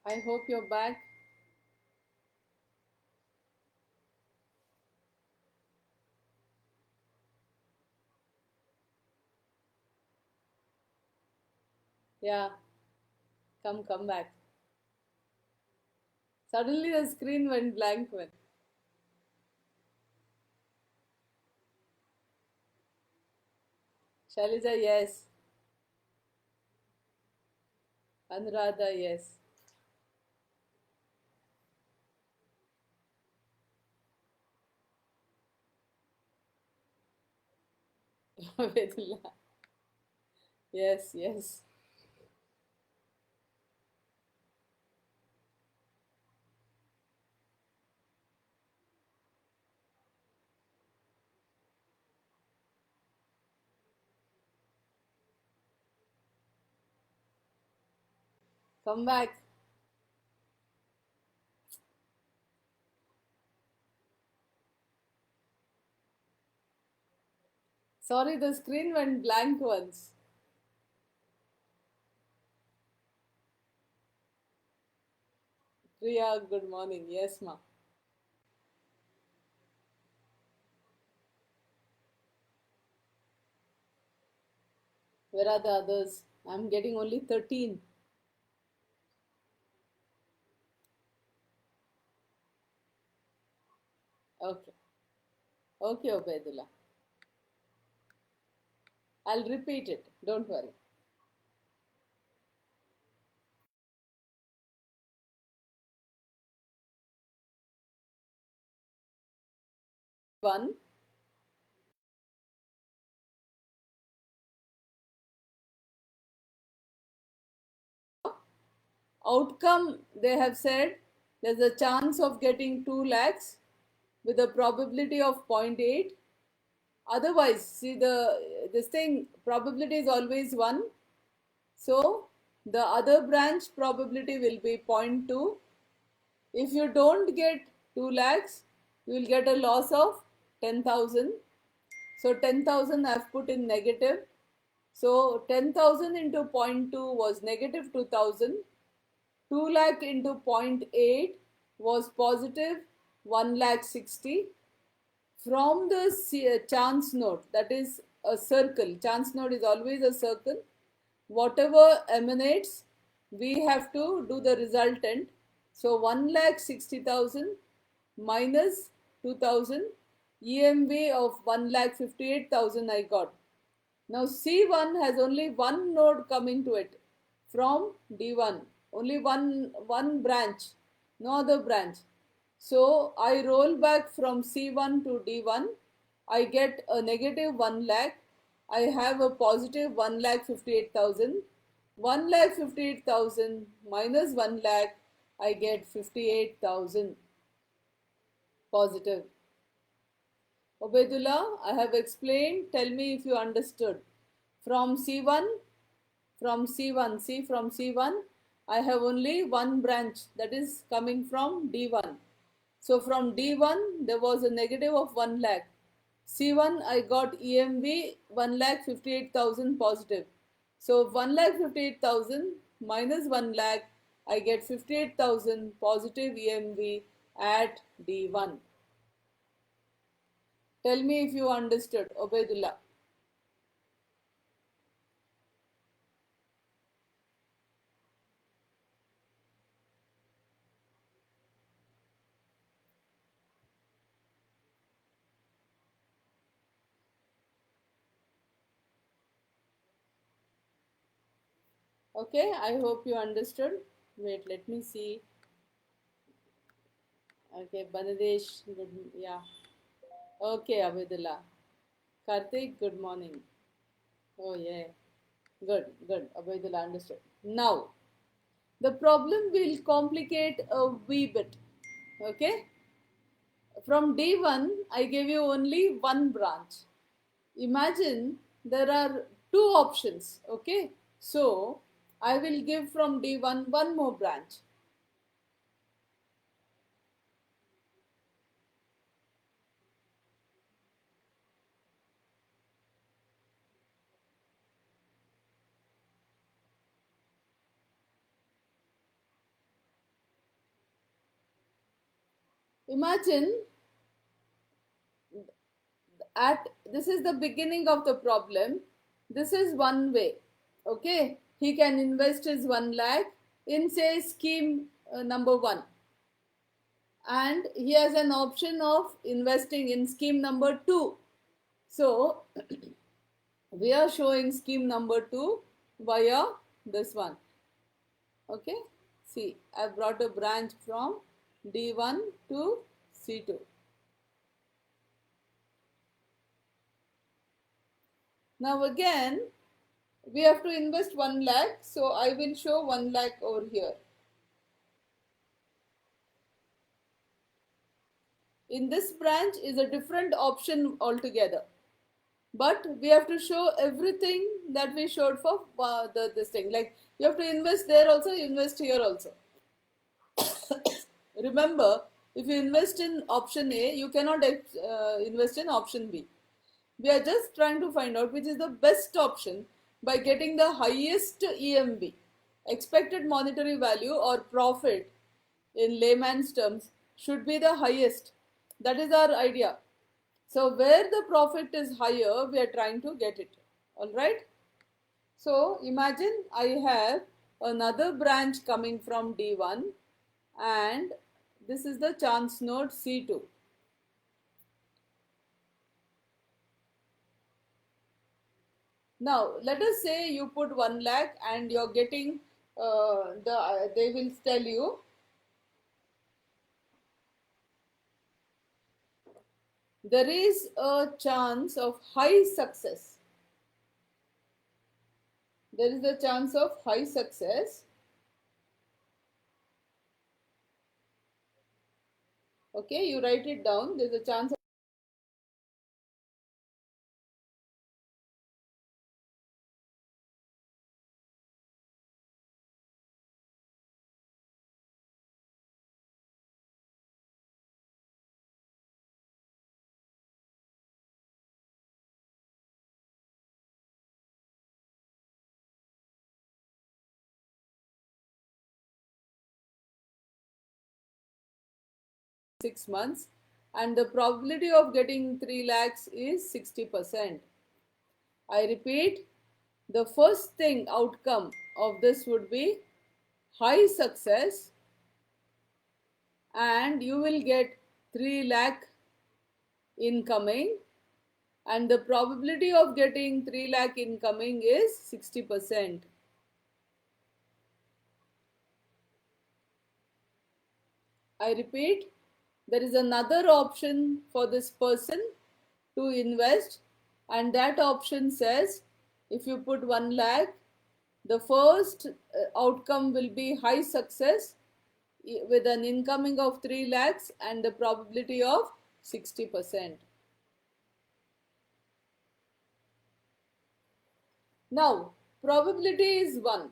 I hope you're back. Yeah, come back. Suddenly the screen went blank when. Shailaja, yes. Anuradha, yes. Vedula, yes, yes. Come back. Sorry, the screen went blank once. Priya, good morning. Yes, ma. Where are the others? I'm getting only 13. Okay. Okay, Obedullah. I'll repeat it. Don't worry. 1. Outcome, they have said there's a chance of getting 2 lakhs with a probability of zero point 0.8. Otherwise, see, this thing probability is always 1. So the other branch probability will be zero point 0.2. If you don't get 2 lakhs, you will get a loss of 10,000. So 10,000 I've put in negative. So 10,000 into zero point 0.2 was negative 2,000. 2 lakh into zero point 0.8 was positive 1 lakh 60. From the chance node, that is a circle, chance node is always a circle, whatever emanates, we have to do the resultant. So 1 lakh 60,000 minus 2,000, EMV of 1 lakh 58,000 I got. Now C1 has only one node coming to it from D1, only one branch, no other branch. So I roll back from C1 to D1. I get a negative 1 lakh. I have a positive 1 lakh 58,000. 1 lakh 58,000 minus 1 lakh, I get 58,000 positive. Obedullah, I have explained. Tell me if you understood. From C1, from C1, see from C1, I have only one branch that is coming from D1. So from D1, there was a negative of 1 lakh. C1, I got EMV 1 lakh 58,000 positive. So 1 lakh 58,000 minus 1 lakh, I get 58,000 positive EMV at D1. Tell me if you understood, Obedullah. Okay, I hope you understood. Wait, let me see. Okay, Banadesh, good, yeah. Okay, Abedullah. Karthik, good morning. Oh, yeah. Good, good. Abedullah understood. Now, the problem will complicate a wee bit. Okay? From day one, I gave you only one branch. Imagine there are two options. Okay? So, I will give from day one more branch. Imagine at this is the beginning of the problem. This is one way. Okay, he can invest his 1 lakh in, say, scheme number 1, and he has an option of investing in scheme number 2. So we are showing scheme number 2 via this one. Okay, see, I brought a branch from D1 to C2. Now again, we have to invest 1 lakh, so I will show 1 lakh over here. In this branch is a different option altogether, but we have to show everything that we showed for this thing. Like, you have to invest there also, invest here also. Remember, if you invest in option A, you cannot invest in option B. We are just trying to find out which is the best option by getting the highest EMV, expected monetary value, or profit in layman's terms, should be the highest. That is our idea. So where the profit is higher, we are trying to get it. All right. So imagine I have another branch coming from D1, and this is the chance node C2. Now let us say you put 1 lakh and you're getting they will tell you there is a chance of high success. There is a chance of high success. Okay, you write it down. There's a chance of 6 months, and the probability of getting 3 lakhs is 60%. I repeat, the first thing outcome of this would be high success, and you will get 3 lakh incoming, and the probability of getting 3 lakh incoming is 60%. I repeat, there is another option for this person to invest, and that option says if you put 1 lakh, the first outcome will be high success with an incoming of 3 lakhs and the probability of 60%. Now, probability is 1.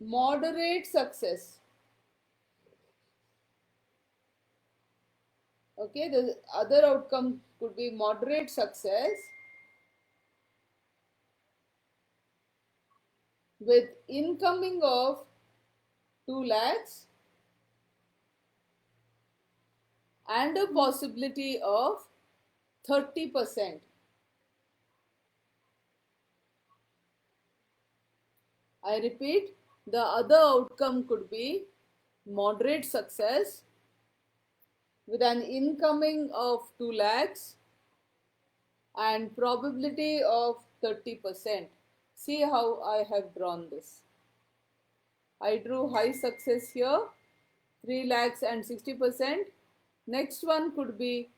Moderate success. Okay, the other outcome could be moderate success with incoming of 2 lakhs and a possibility of 30%. I repeat, the other outcome could be moderate success with an incoming of 2 lakhs and probability of 30%. See how I have drawn this. I drew high success here, 3 lakhs and 60%. Next one could be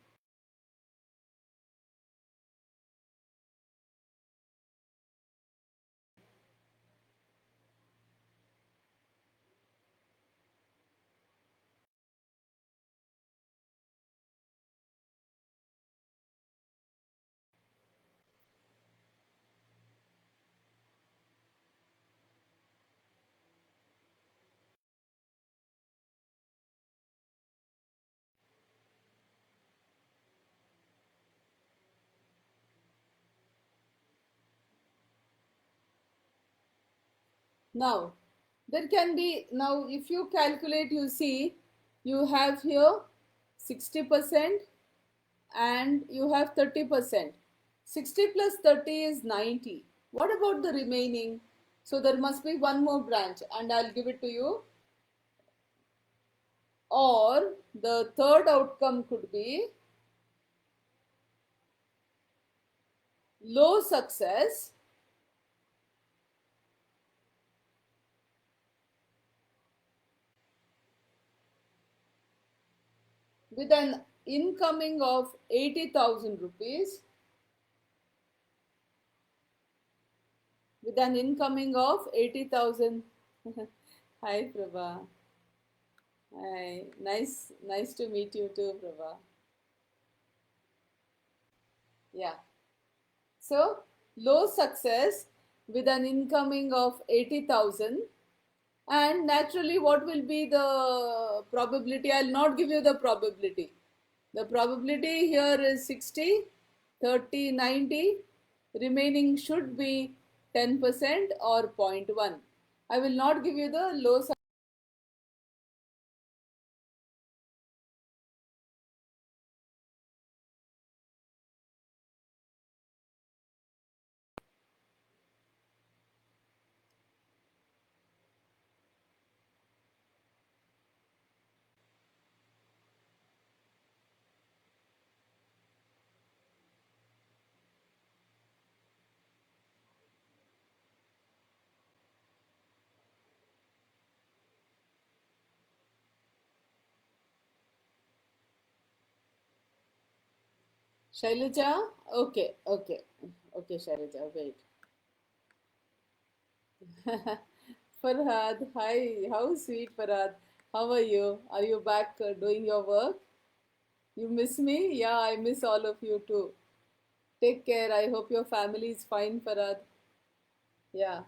Now, there can be, now if you calculate, you see, you have here 60% and you have 30%. 60 plus 30 is 90. What about the remaining? So there must be one more branch and I'll give it to you. Or the third outcome could be low success with an incoming of 80,000 rupees, with an incoming of 80,000. Hi Prabha. Hi, nice to meet you too, Prabha. Yeah. So low success with an incoming of 80,000, and naturally what will be the probability? I'll not give you the probability. The probability here is 60, 30, 90. Remaining should be 10% or 0.1. I will not give you the low success. Shailaja? Okay, okay. Okay, Shailaja, wait. Farhad, hi. How sweet, Farhad. How are you? Are you back doing your work? You miss me? Yeah, I miss all of you too. Take care. I hope your family is fine, Farhad. Yeah,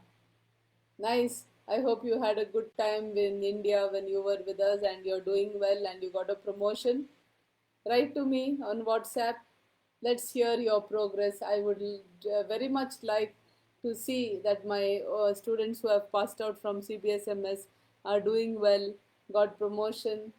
nice. I hope you had a good time in India when you were with us and you're doing well and you got a promotion. Write to me on WhatsApp. Let's hear your progress. I would very much like to see that my students who have passed out from CBSMS are doing well, got promotion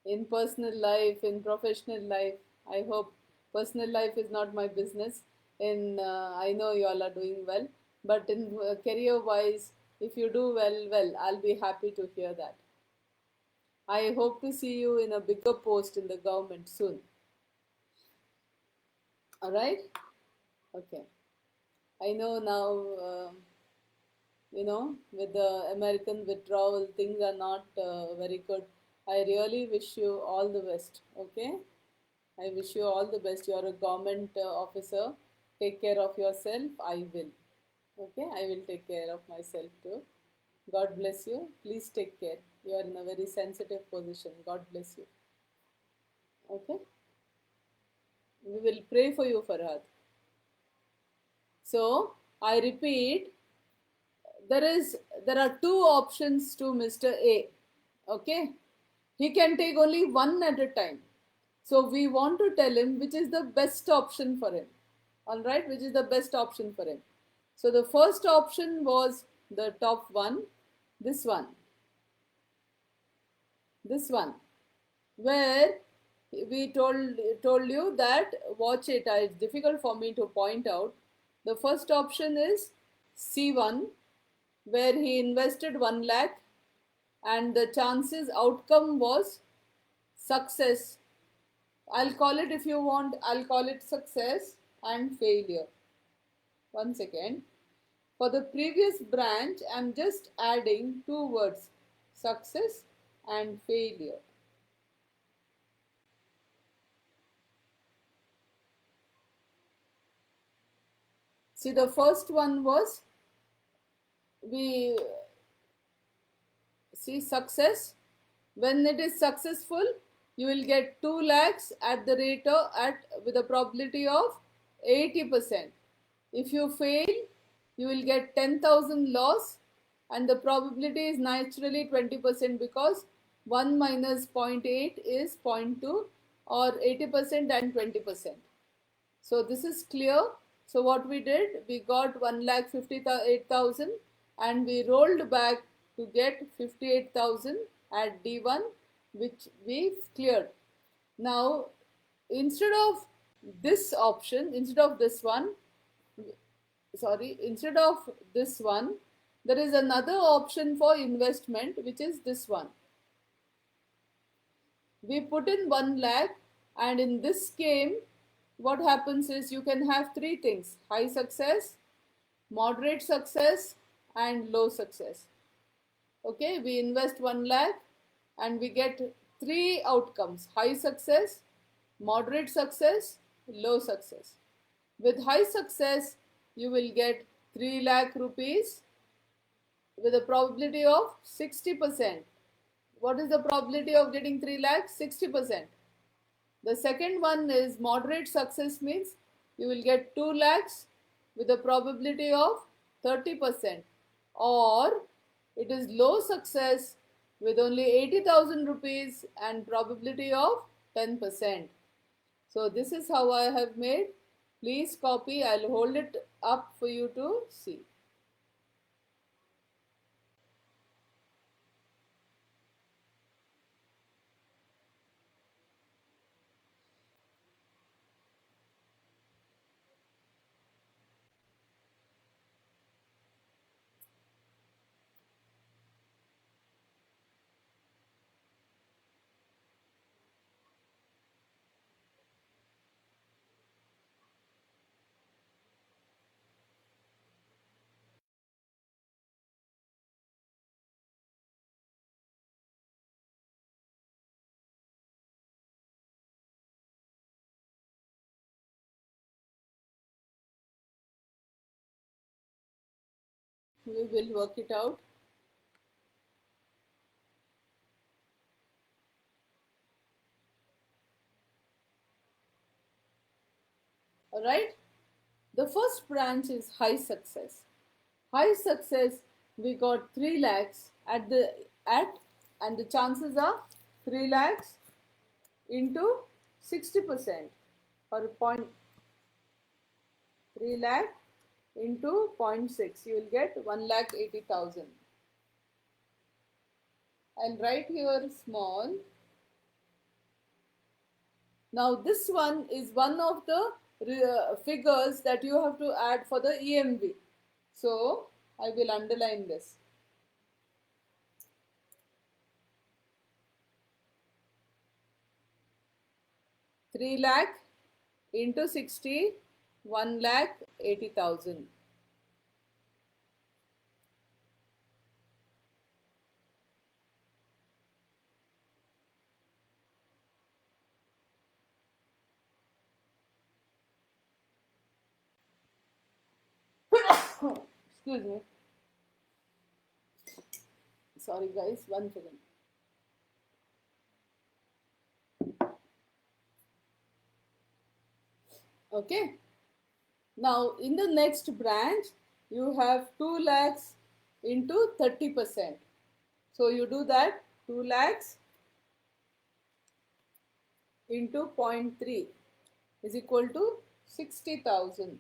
in personal life, in professional life. I hope personal life is not my business. In I know you all are doing well, but in career wise, if you do well, I'll be happy to hear that. I hope to see you in a bigger post in the government soon. All right? Okay. I know now, with the American withdrawal, things are not very good. I really wish you all the best. Okay? I wish you all the best. You're a government officer. Take care of yourself. I will. Okay? I will take care of myself too. God bless you. Please take care. You are in a very sensitive position. God bless you. Okay? We will pray for you, Farhad. So, I repeat, there are two options to Mr. A. Okay? He can take only one at a time. So we want to tell him which is the best option for him. All right, which is the best option for him. So the first option was the top one, this one, this one, where we told you that watch it. It's difficult for me to point out. The first option is C1, where he invested 1 lakh and the chances outcome was success. I'll call it, if you want, I'll call it success and failure. One second. For the previous branch, I'm just adding two words, success and failure. See, the first one was, we see success. When it is successful, you will get 2 lakhs at the rate of, at with a probability of 80%. If you fail, you will get 10,000 loss, and the probability is naturally 20% because 1 minus 0.8 is 0.2, or 80% and 20%. So this is clear. So what we did, we got 1,58,000 and we rolled back to get 58,000 at D1, which we cleared. Now, instead of this option, instead of this one, there is another option for investment, which is this one. We put in 1 lakh, and in this game, what happens is you can have three things: high success, moderate success, and low success. Okay, we invest 1 lakh and we get three outcomes: high success, moderate success, low success. With high success, you will get 3 lakh rupees with a probability of 60%. What is the probability of getting 3 lakhs? 60%. The second one is moderate success, means you will get 2 lakhs with a probability of 30%, or it is low success with only 80,000 rupees and probability of 10%. So this is how I have made. Please copy. I'll hold it up for you to see. We will work it out. Alright. The first branch is high success. High success, we got 3 lakhs and the chances are 3 lakhs into 60%, or 3 lakh into 0.6. You will get 1,80,000. I'll write here small. Now this one is one of the figures that you have to add for the EMV. So I will underline this. Three lakh into 60, 1,80,000. Excuse me. Sorry guys, 1 second. Okay. Now in the next branch, you have 2 lakhs into 30%. So you do that. 2 lakhs into 0.3 is equal to 60,000.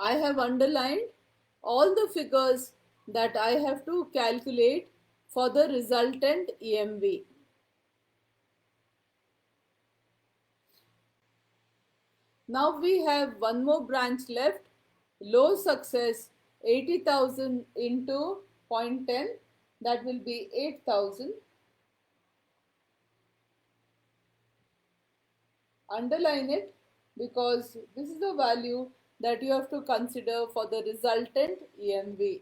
I have underlined all the figures that I have to calculate for the resultant EMV. Now we have one more branch left. Low success, 80,000 into 0.10, that will be 8,000. Underline it because this is the value that you have to consider for the resultant EMV.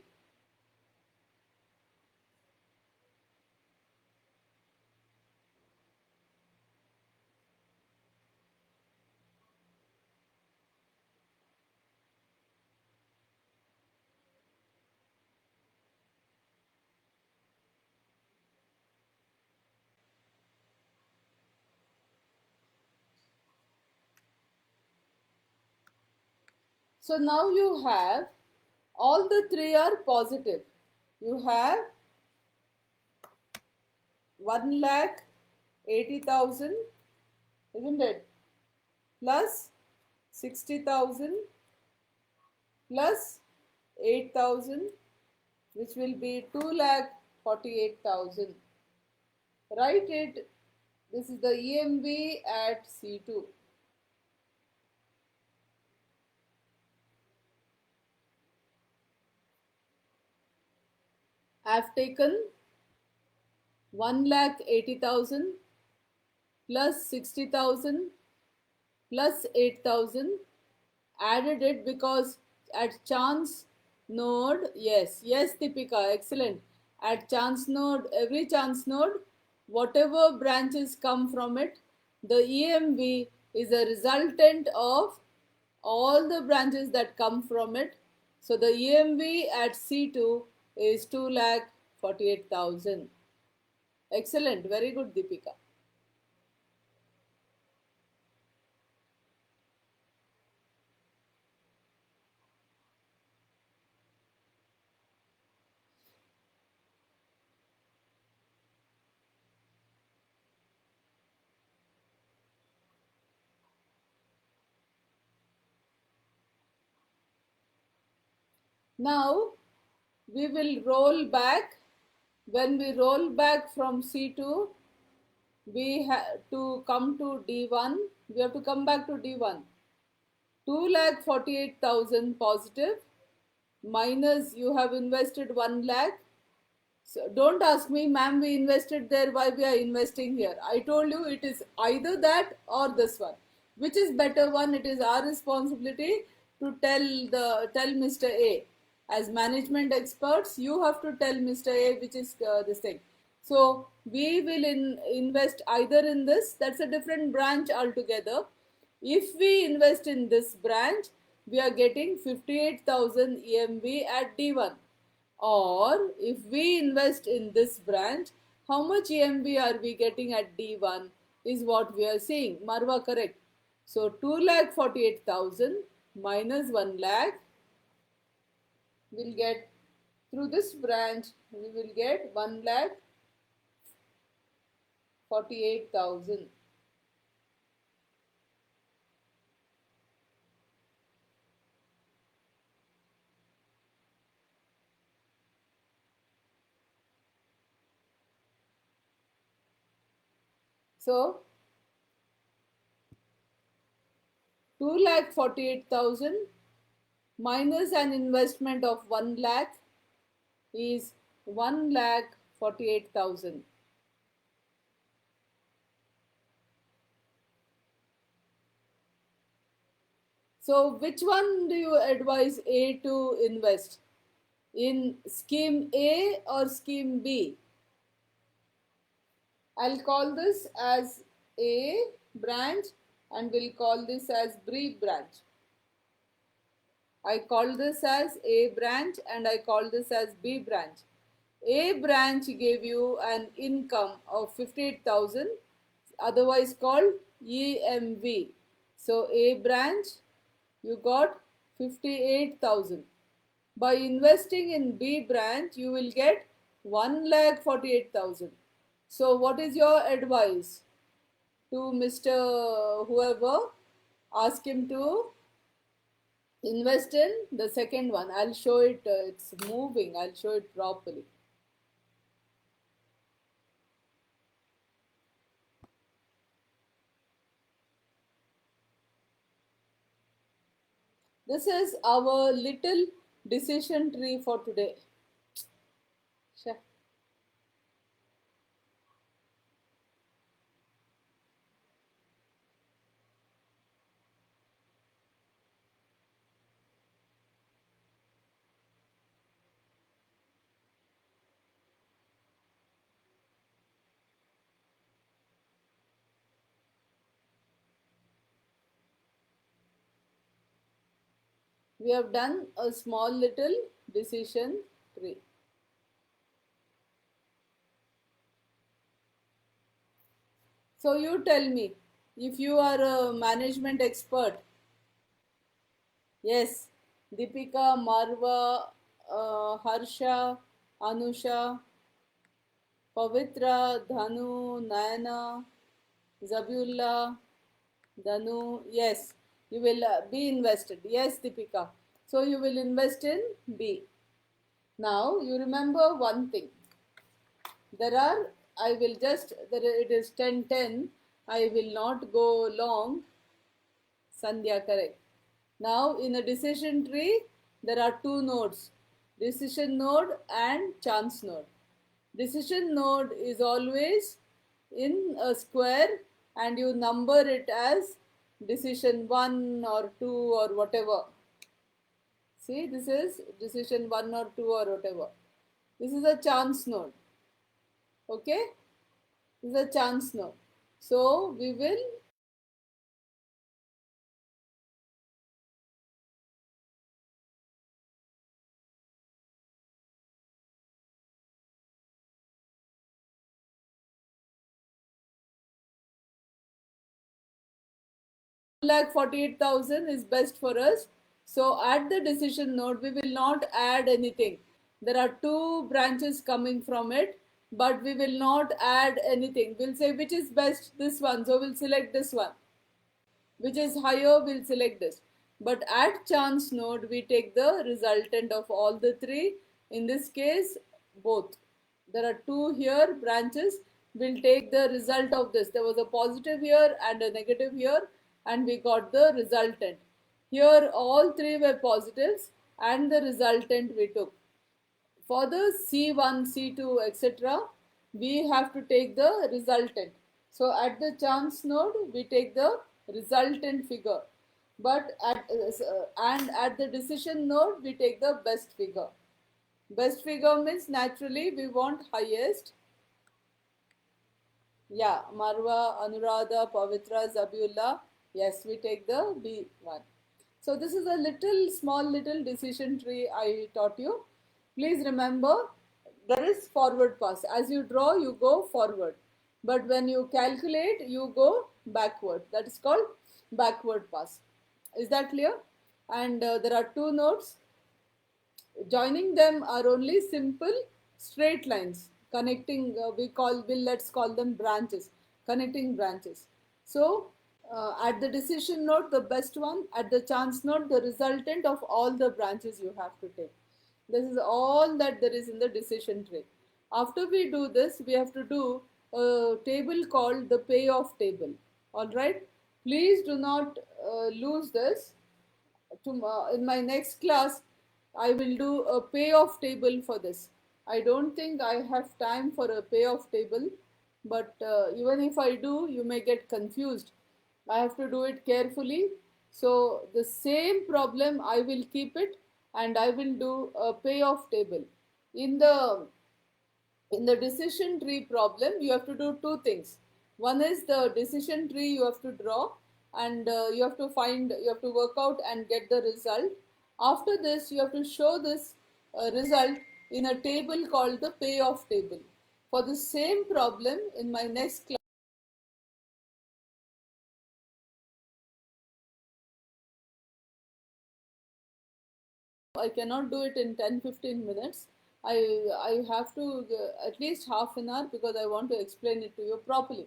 So now you have all the three are positive. You have 1 80,000, isn't it? Plus 60,000 plus 8,000, which will be 2,48,000. Write it. This is the EMV at C2. I have taken 1,80,000 plus 60,000 plus 8,000, added it because at chance node, yes, Deepika, excellent. At chance node, every chance node, whatever branches come from it, the EMV is a resultant of all the branches that come from it. So the EMV at C2 is 2,48,000. Excellent, very good, Deepika. Now we will roll back. When we roll back from C2, we have to come to D1. We have to come back to D1. 2,48,000 positive minus you have invested 1 lakh. So don't ask me, ma'am, we invested there, why we are investing here. I told you it is either that or this one. Which is better one? It is our responsibility to tell Mr. A. As management experts, you have to tell Mr. A which is this thing. So we will invest either in this, that's a different branch altogether. If we invest in this branch, we are getting 58,000 EMV at D1. Or if we invest in this branch, how much EMV are we getting at D1 is what we are seeing. Marwa, correct. So 2,48,000 minus 1 lakh will get, through this branch we will get 1,48,000. So 2,48,000 minus an investment of 1 lakh is 1,48,000. So which one do you advise A to invest? In scheme A or scheme B? I'll call this as A branch and we'll call this as B branch. I call this as A branch and I call this as B branch. A branch gave you an income of 58,000, otherwise called EMV. So A branch, you got 58,000. By investing in B branch, you will get 1,48,000. So what is your advice to Mr. whoever? Ask him to invest in the second one. I'll show it, it's moving, I'll show it properly. This is our little decision tree for today. Sure. We have done a small little decision tree. So you tell me, if you are a management expert, yes, Deepika, Marwa, Harsha, Anusha, Pavitra, Dhanu, Nayana, Zabiullah, Danu, yes, you will be invested. Yes, Deepika. So you will invest in B. Now you remember one thing. There are, I will just, it is 10:10. I will not go long. Sandhya, correct. Now in a decision tree, there are two nodes, decision node and chance node. Decision node is always in a square and you number it as decision 1 or 2 or whatever. See, this is decision 1 or 2 or whatever. This is a chance node. Okay? This is a chance node. So we will lakh 48,000 is best for us. So at the decision node, we will not add anything. There are two branches coming from it, but we will not add anything. We'll say which is best, this one. So we'll select this one. Which is higher, we'll select this. But at chance node, we take the resultant of all the three. In this case, both. There are two here branches. We'll take the result of this. There was a positive here and a negative here, and we got the resultant. Here, all three were positives, and the resultant we took. For the C1, C2, etc., we have to take the resultant. So at the chance node, we take the resultant figure. But at the decision node, we take the best figure. Best figure means naturally we want highest. Yeah, Marwa, Anuradha, Pavitra, Zabiullah. Yes, we take the B1. So this is a small decision tree I taught you. Please remember, there is forward pass. As you draw, you go forward. But when you calculate, you go backward. That is called backward pass. Is that clear? And there are two nodes. Joining them are only simple straight lines connecting. Let's call them branches, connecting branches. So at the decision node, the best one. At the chance node, the resultant of all the branches you have to take. This is all that there is in the decision tree. After we do this, we have to do a table called the payoff table. All right. Please do not lose this. In my next class, I will do a payoff table for this. I don't think I have time for a payoff table, but even if I do, you may get confused. I have to do it carefully. So the same problem, I will keep it and I will do a payoff table. In the in the decision tree problem, you have to do two things. One is the decision tree you have to draw, and you have to work out and get the result. After this, you have to show this result in a table called the payoff table. For the same problem, in my next class, I cannot do it in 10-15 minutes. I have to at least half an hour because I want to explain it to you properly.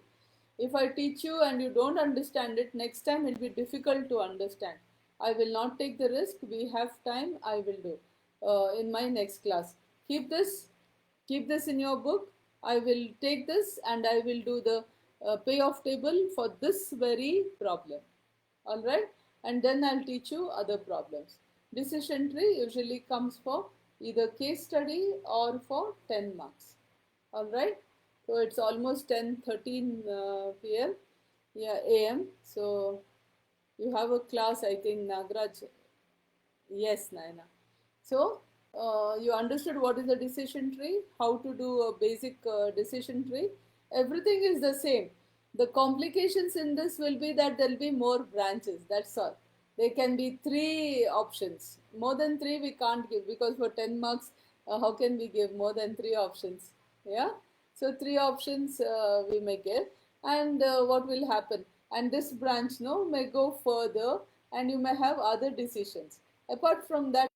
If I teach you and you don't understand it, next time it will be difficult to understand. I will not take the risk. We have time. I will do in my next class. Keep this, keep this in your book. I will take this and I will do the payoff table for this very problem. All right, and then I'll teach you other problems. Decision tree usually comes for either case study or for 10 marks. All right, so it's almost 10:13 p.m. Yeah, am. So you have a class, I think, Nagraj. Yes, Naina. So you understood what is a decision tree, how to do a basic decision tree. Everything is the same. The complications in this will be that there will be more branches. That's all. There can be three options. More than three we can't give because for 10 marks, how can we give more than three options? Yeah. So three options we may give, and what will happen? And this branch no may go further, and you may have other decisions. Apart from that,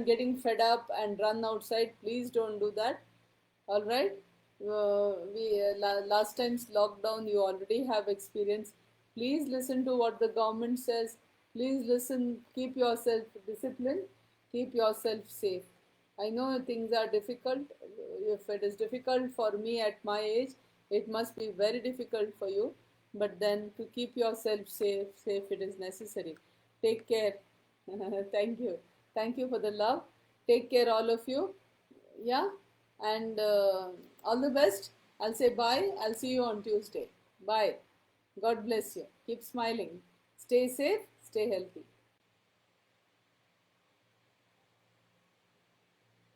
getting fed up and run outside, please don't do that. All right. Last time's lockdown, you already have experience. Please listen to what the government says. Please listen. Keep yourself disciplined. Keep yourself safe. I know things are difficult. If it is difficult for me at my age, it must be very difficult for you. But then to keep yourself safe it is necessary. Take care. Thank you. Thank you for the love. Take care, all of you. Yeah, and all the best. I'll say bye. I'll see you on Tuesday. Bye. God bless you. Keep smiling. Stay safe. Stay healthy.